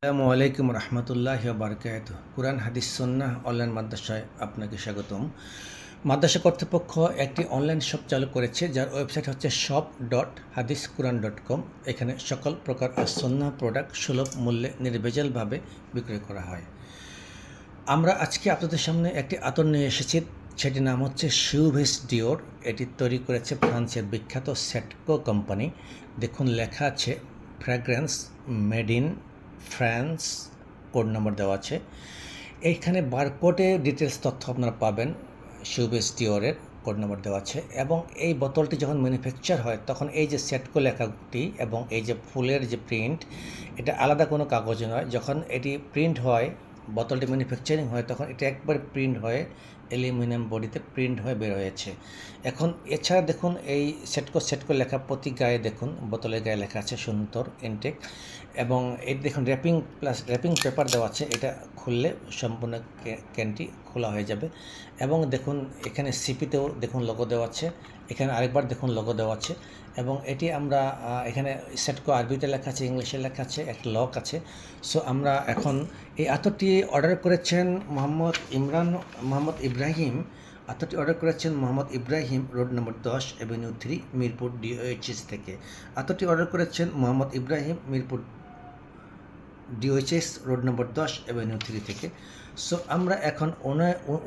আসসালামু আলাইকুম রহমতুল্লাহি ওয়া বারাকাতুহু। কুরআন হাদিস সুন্নাহ অনলাইন মাদ্রাসায় আপনাকে স্বাগতম। মাদ্রাসা কর্তৃপক্ষ একটি অনলাইন শপ চালু করেছে, যার ওয়েবসাইট হচ্ছে shop.hadisquran.com। এখানে সকল প্রকার সুন্নাহ প্রোডাক্ট সুলভ মূল্যে নির্ভেজালভাবে বিক্রয় করা হয়। আমরা আজকে আপনাদের সামনে একটি আতর নিয়ে এসেছি, সেটির নাম হচ্ছে শুভেস ডিওর। এটি তৈরি করেছে ফ্রান্সের বিখ্যাত সেটকো কোম্পানি। দেখুন লেখা আছে fragrance made in France, code number দেওয়া আছে। এইখানে বারকোডে ডিটেলস তথ্য আপনারা পাবেন। শুভেস ডিওরের কোড নাম্বার দেওয়া আছে, এবং এই বোতলটি যখন ম্যানুফ্যাকচার হয় তখন এই যে সেটকো লেখাটি এবং এই যে ফুলের যে প্রিন্ট, এটা আলাদা কোনো কাগজে নয়। যখন এটি প্রিন্ট হয়, বোতলটি ম্যানুফ্যাকচারিং হয়, তখন এটা একবার প্রিন্ট হয়ে অ্যালুমিনিয়াম বডিতে প্রিন্ট হয়ে বের হয়েছে। এখন এছাড়া দেখুন এই সেটকো লেখা প্রতি গায়ে দেখুন, বোতলের গায়ে লেখা আছে সুন্দর ইনটেক, এবং এই দেখুন র্যাপিং পেপার দেওয়া আছে। এটা খুললে সম্পূর্ণ ক্যানটি খোলা হয়ে যাবে। এবং দেখুন এখানে সিপিতেও দেখুন লোগো দেওয়া আছে, এখানে আরেকবার দেখুন লোগো দেওয়া আছে। এবং এটি আমরা এখানে সেটকো আরবিতে লেখা আছে, ইংলিশে লেখা আছে, একটা লক আছে। সো আমরা এখন এই আতরটি অর্ডার করেছেন মোহাম্মদ ইব্রাহিম। আতরটি অর্ডার করেছেন Mohammad Ibrahim, road number 10 Avenue 3, Mirpur DOHS থেকে। আতরটি অর্ডার করেছেন Mohammad Ibrahim, Mirpur DOHS, road number 10 Avenue 3 থেকে। সো আমরা এখন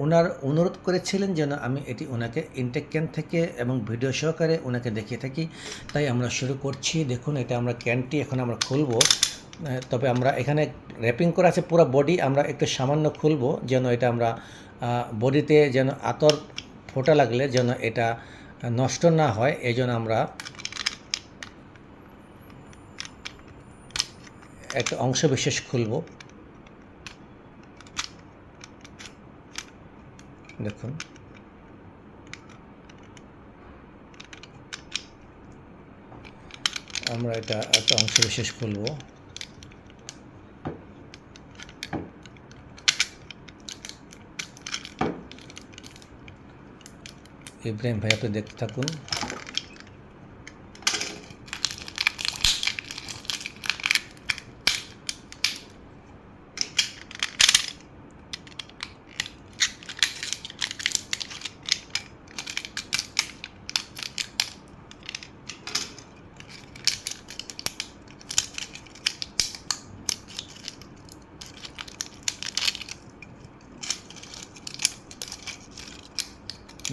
ওনার অনুরোধ করেছিলেন যেন আমি এটি ওনাকে ইনটেক ক্যান থেকে এবং ভিডিও সহকারে ওনাকে দেখিয়ে থাকি, তাই আমরা শুরু করছি। দেখুন এটা আমরা ক্যানটি এখন আমরা খুলবো, তবে আমরা এখানে র্যাপিং করা আছে পুরো বডি, আমরা একটু সামান্য খুলবো যেন এটা আমরা বডিতে যেন আতর ফোটা লাগলে যেন এটা নষ্ট না হয়, এই জন্য আমরা একটা অংশ বিশেষ খুলব। দেখুন আমরা এটা একটা অংশ বিশেষ খুলব। ইব্রাহিম ভাই আপনি দেখতে থাকুন।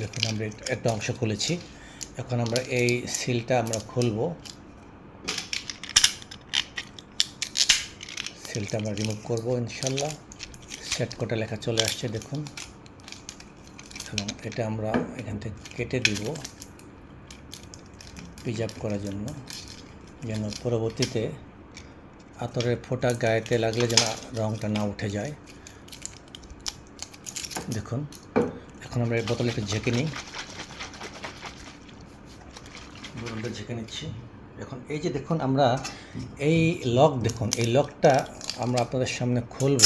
দেখুন আমরা একটা অংশ খুলেছি, এখন আমরা এই সিলটা আমরা খুলব। সিলটা আমরা রিমুভ করব ইনশাল্লাহ। সেটকোটা লেখা চলে আসছে দেখুন, এবং এটা আমরা এখান থেকে কেটে দিব প্রিজার্ভ করার জন্য, যেন পরবর্তীতে আতরের ফোঁটা গায়েতে লাগলে যেন রঙটা না উঠে যায়। দেখুন এখন আমরা এই বোতলে একটু ঝেঁকে নিই, বোতলটা ঝেঁকে নিচ্ছি। এখন এই যে দেখুন আমরা এই লক, দেখুন এই লকটা আমরা আপনাদের সামনে খুলব।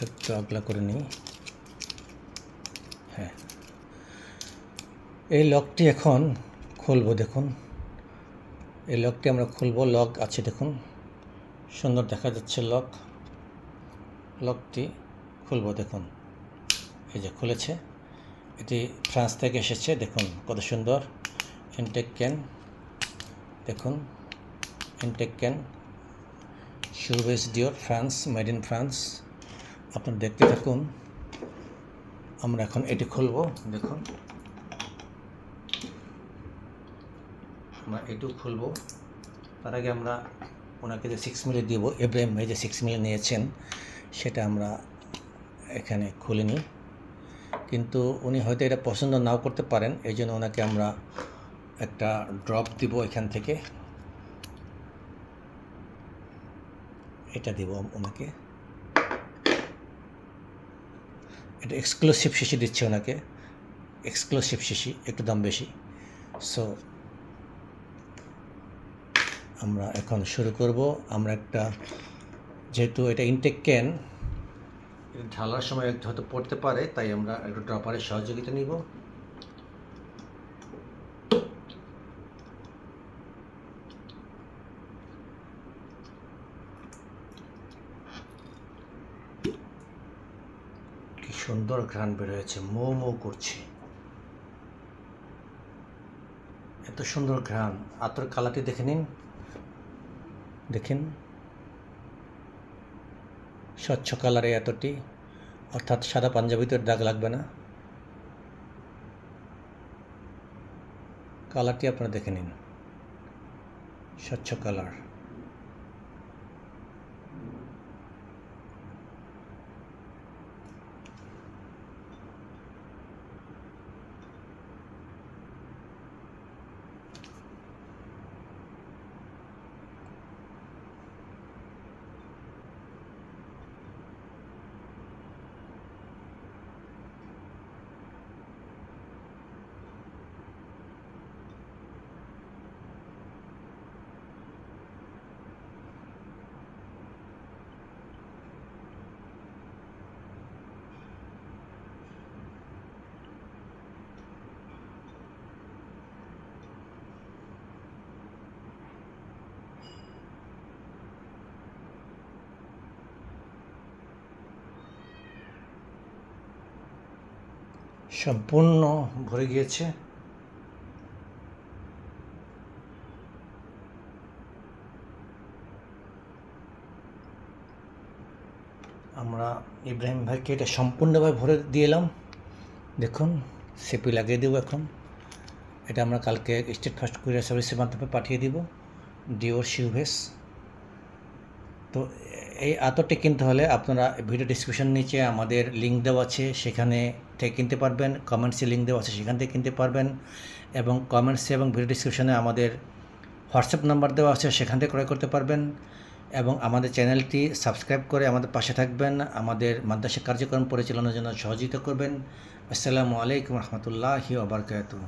একটু আগলা করে নিই। হ্যাঁ, এই লকটি এখন খুলব। দেখুন এই লকটি আমরা খুলব, লক আছে দেখুন, সুন্দর দেখা যাচ্ছে লকটি খুলব। দেখুন এই যে খুলেছে, এটি ফ্রান্স থেকে এসেছে। দেখুন কত সুন্দর ইনটেক ক্যান, দেখুন ইনটেক ক্যান শুভেস Dior France, made in France. আপনারা দেখতে থাকুন, আমরা এখন এটি খুলব। দেখুন আমরা এটু খুলব, তার আগে আমরা ওনাকে যে 6 মিলি দিব, ইব্রাহিম ভাই যে 6 মিলি নিয়েছেন সেটা আমরা এখানে খুলে নিই। কিন্তু উনি হয়তো এটা পছন্দ নাও করতে পারেন, এই জন্য ওনাকে আমরা একটা ড্রপ দিব এখান থেকে, এটা দিব ওনাকে। এটা এক্সক্লুসিভ শিশি দিচ্ছে ওনাকে, এক্সক্লুসিভ শিশি, একটু দাম বেশি। সো আমরা এখন শুরু করব। আমরা একটা, যেহেতু এটা ইনটেক ক্যান, এটা ঢালার সময় হয়তো পড়তে পারে, তাই আমরা একটু ড্রপারের সহযোগিতা নিব। সুন্দর ঘ্রাণ বের হয়েছে, মৌ মৌ করছে, এত সুন্দর ঘ্রাণ। আতর কালারটি দেখে নিন, দেখেন স্বচ্ছ কালারে এতটি, অর্থাৎ সাদা পাঞ্জাবিতে দাগ লাগবে না। কালারটি আপনারা দেখে নিন, স্বচ্ছ কালার। সম্পূর্ণ ভরে গিয়েছে। আমরা ইব্রাহিম ভাইকে এটা সম্পূর্ণভাবে ভরে দিয়ে এলাম। দেখুন সিপি লাগিয়ে দেবো এখন। এটা আমরা কালকে স্টেট ফার্স্ট কুরিয়ার সার্ভিসের মাধ্যমে পাঠিয়ে দিব, ডিওর শিউভেস। তো এই আতরটি কিনতে হলে আপনারা ভিডিও ডিসক্রিপশন নিচে আমাদের লিঙ্ক দেওয়া আছে, সেখানে থেকে কিনতে পারবেন। কমেন্টসে লিঙ্ক দেওয়া আছে, সেখান থেকে কিনতে পারবেন। এবং কমেন্টসে এবং ভিডিও ডিসক্রিপশনে আমাদের হোয়াটসঅ্যাপ নাম্বার দেওয়া আছে, সেখান থেকে ক্রয় করতে পারবেন। এবং আমাদের চ্যানেলটি সাবস্ক্রাইব করে আমাদের পাশে থাকবেন, আমাদের মাদ্রাসা কার্যক্রম পরিচালনার জন্য সহযোগিতা করবেন। আসসালামু আলাইকুম রহমতুল্লাহি ওয়া বারাকাতুহু।